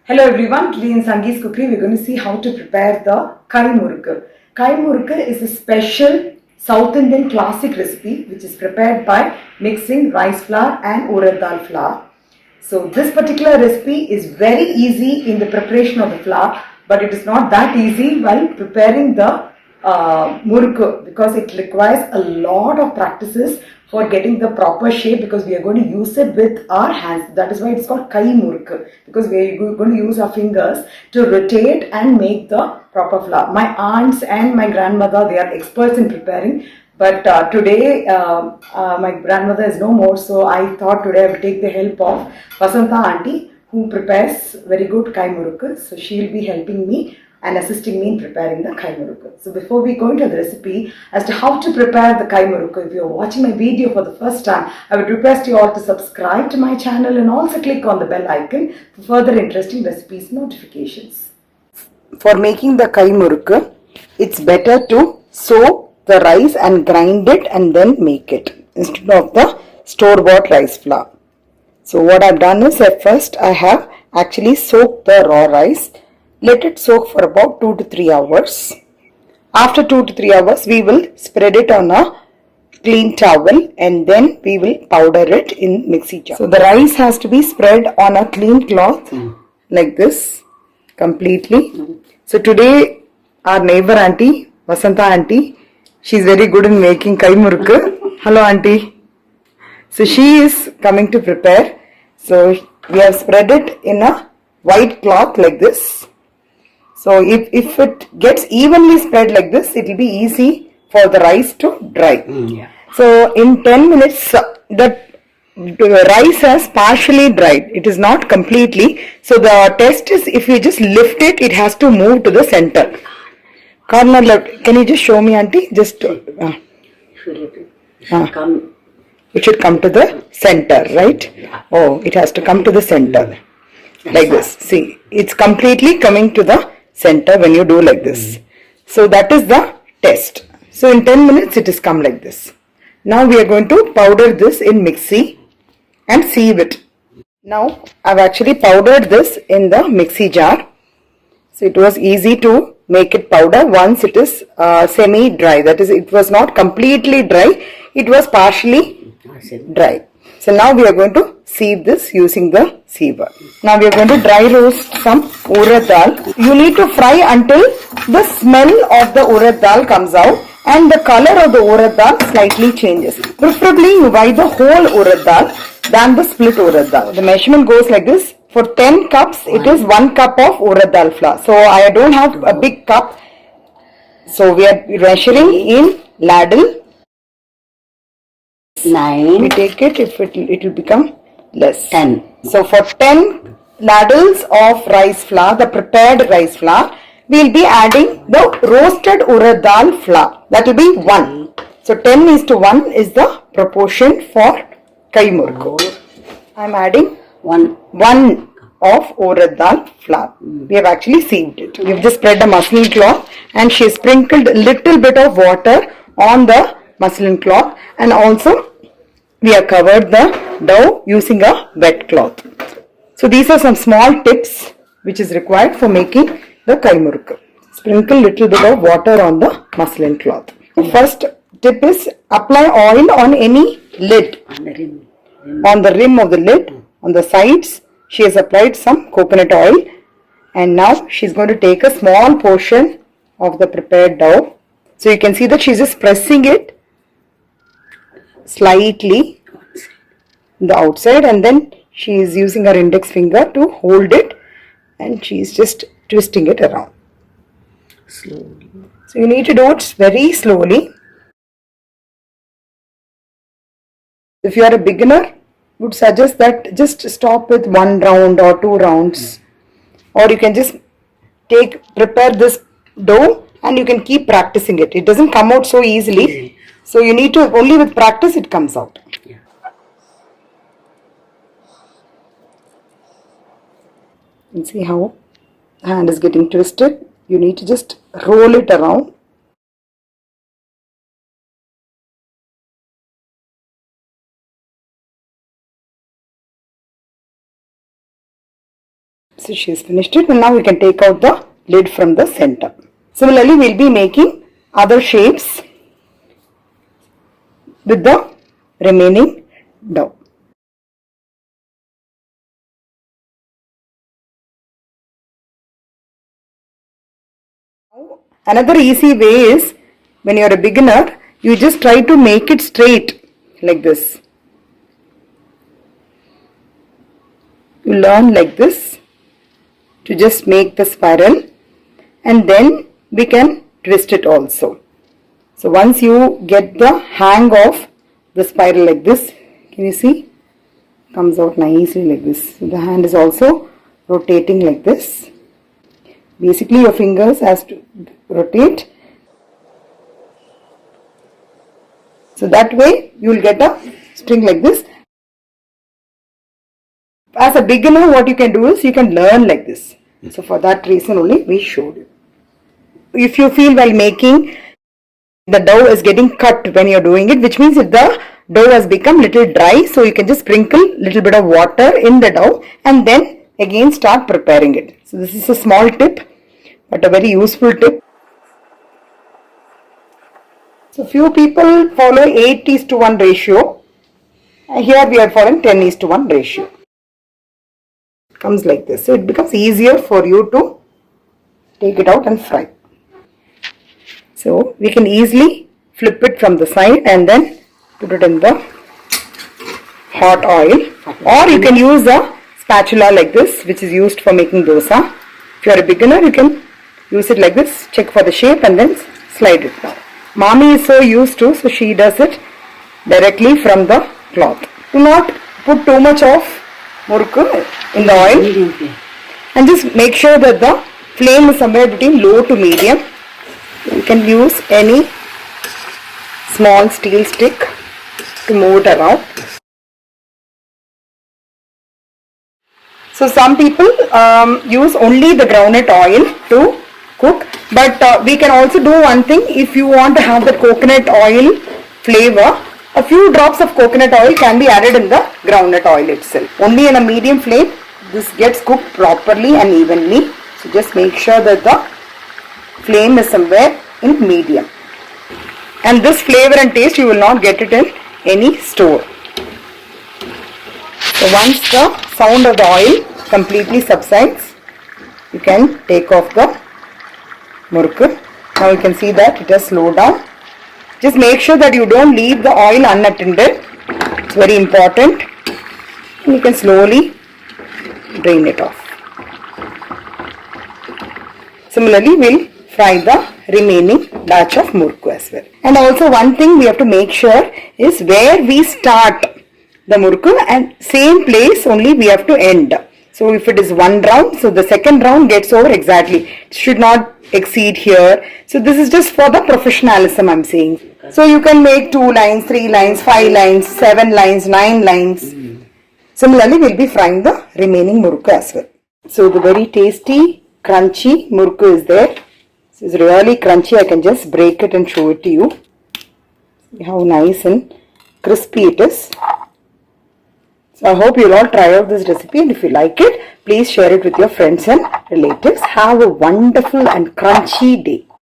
Hello everyone, today in Sangi's Cookery we're going to see how to prepare the Kai Murukku. Kai Murukku is a special South Indian classic recipe which is prepared by mixing rice flour and urad dal flour. So this particular recipe is very easy in the preparation of the flour, but it is not that easy while preparing the murukku because it requires a lot of practices for getting the proper shape because we are going to use it with our hands. That is why it's called Kai Murukku because we are going to use our fingers to rotate and make the proper flour. My aunts and my grandmother, they are experts in preparing. But today my grandmother is no more, so I thought today I will take the help of Vasantha Aunty who prepares very good Kai Murukku. So she will be helping me and assisting me in preparing the Kai Murukku. So before we go into the recipe as to how to prepare the Kai Murukku, if you are watching my video for the first time, I would request you all to subscribe to my channel and also click on the bell icon for further interesting recipes notifications. For making the Kai Murukku, it's better to soak the rice and grind it and then make it instead of the store-bought rice flour. So what I've done is at first I have actually soaked the raw rice. Let it soak for about 2 to 3 hours. After 2 to 3 hours, we will spread it on a clean towel and then we will powder it in mixie jar. So the rice has to be spread on a clean cloth like this completely. So today our neighbor auntie, Vasantha auntie, she's very good in making Kai Murukku. Hello auntie. So she is coming to prepare. So we have spread it in a white cloth like this. So if it gets evenly spread like this, it will be easy for the rice to dry. So in 10 minutes, the rice has partially dried. It is not completely. So the test is if you just lift it, it has to move to the center. Corner left. Can you just show me, auntie? Just Come. it should come to the center, right? Oh, it has to come to the center. Like this. See, it's completely coming to the center when you do like this. So that is the test. So in 10 minutes it is come like this. Now we are going to powder this in mixie and sieve it. Now I've actually powdered this in the mixie jar. So it was easy to make it powder once it is semi-dry. That is, it was not completely dry. It was partially dry. So now we are going to sieve this using the siever. Now we are going to dry roast some urad dal. You need to fry until the smell of the urad dal comes out and the color of the urad dal slightly changes. Preferably you buy the whole urad dal than the split urad dal. The measurement goes like this. For 10 cups, it is 1 cup of urad dal flour. So I don't have a big cup. So we are measuring in ladle. 9. We take it, if it will become less. 10. So for 10 ladles of rice flour, the prepared rice flour, we will be adding the roasted urad dal flour. That will be 1. So 10:1 is the proportion for Kai Murukku. I am adding 1 of urad dal flour. We have actually sieved it. We have just spread a muslin cloth and she has sprinkled a little bit of water on the muslin cloth and also we have covered the dough using a wet cloth. So these are some small tips which is required for making the Kai Murukku. Sprinkle little bit of water on the muslin cloth. The first tip is apply oil on any lid. On the rim of the lid, on the sides, she has applied some coconut oil and now she is going to take a small portion of the prepared dough. So you can see that she is just pressing it slightly the outside and then she is using her index finger to hold it and she is just twisting it around. Slowly. So you need to do it very slowly. If you are a beginner, would suggest that just stop with 1 round or 2 rounds, or you can just prepare this dough and you can keep practicing it. It doesn't come out so easily. So you need to, only with practice it comes out. And see how hand is getting twisted. You need to just roll it around. So she's finished it, and now we can take out the lid from the center. Similarly, we'll be making other shapes with the remaining dough. Another easy way is, when you're a beginner, you just try to make it straight like this. You learn like this to just make the spiral, and then we can twist it also. So once you get the hang of the spiral like this, can you see? Comes out nicely like this. So the hand is also rotating like this. Basically your fingers has to rotate. So that way you will get a string like this. As a beginner, what you can do is you can learn like this. So for that reason only we showed you. If you feel while making the dough is getting cut when you're doing it, which means that the dough has become little dry, so you can just sprinkle little bit of water in the dough and then again start preparing it. So this is a small tip, but a very useful tip. So few people follow 8:1 ratio. Here we are following 10:1 ratio. It comes like this. So it becomes easier for you to take it out and fry. So we can easily flip it from the side and then put it in the hot oil, or you can use a spatula like this, which is used for making dosa. If you are a beginner, you can use it like this, check for the shape and then slide it down. Mommy is so used to, so she does it directly from the cloth. Do not put too much of murukku in the oil, and just make sure that the flame is somewhere between low to medium. You can use any small steel stick to move it around. So some people use only the groundnut oil to cook, but we can also do one thing. If you want to have the coconut oil flavor, a few drops of coconut oil can be added in the groundnut oil itself. Only in a medium flame, this gets cooked properly and evenly. So just make sure that the flame is somewhere in medium. And this flavor and taste you will not get it in any store. So once the sound of the oil completely subsides, you can take off the murukku. Now you can see that it has slowed down. Just make sure that you don't leave the oil unattended. It's very important. And you can slowly drain it off. Similarly, we'll fry the remaining batch of murukku as well. And also one thing we have to make sure is where we start the murukku, and same place only we have to end. So if it is one round, so the second round gets over exactly. It should not exceed here. So this is just for the professionalism I'm saying. So you can make 2 lines, 3 lines, 5 lines, 7 lines, 9 lines. Similarly, we'll be frying the remaining murukku as well. So the very tasty, crunchy murukku is there. This is really crunchy. I can just break it and show it to you. See how nice and crispy it is. So I hope you'll all try out this recipe, and if you like it, please share it with your friends and relatives. Have a wonderful and crunchy day.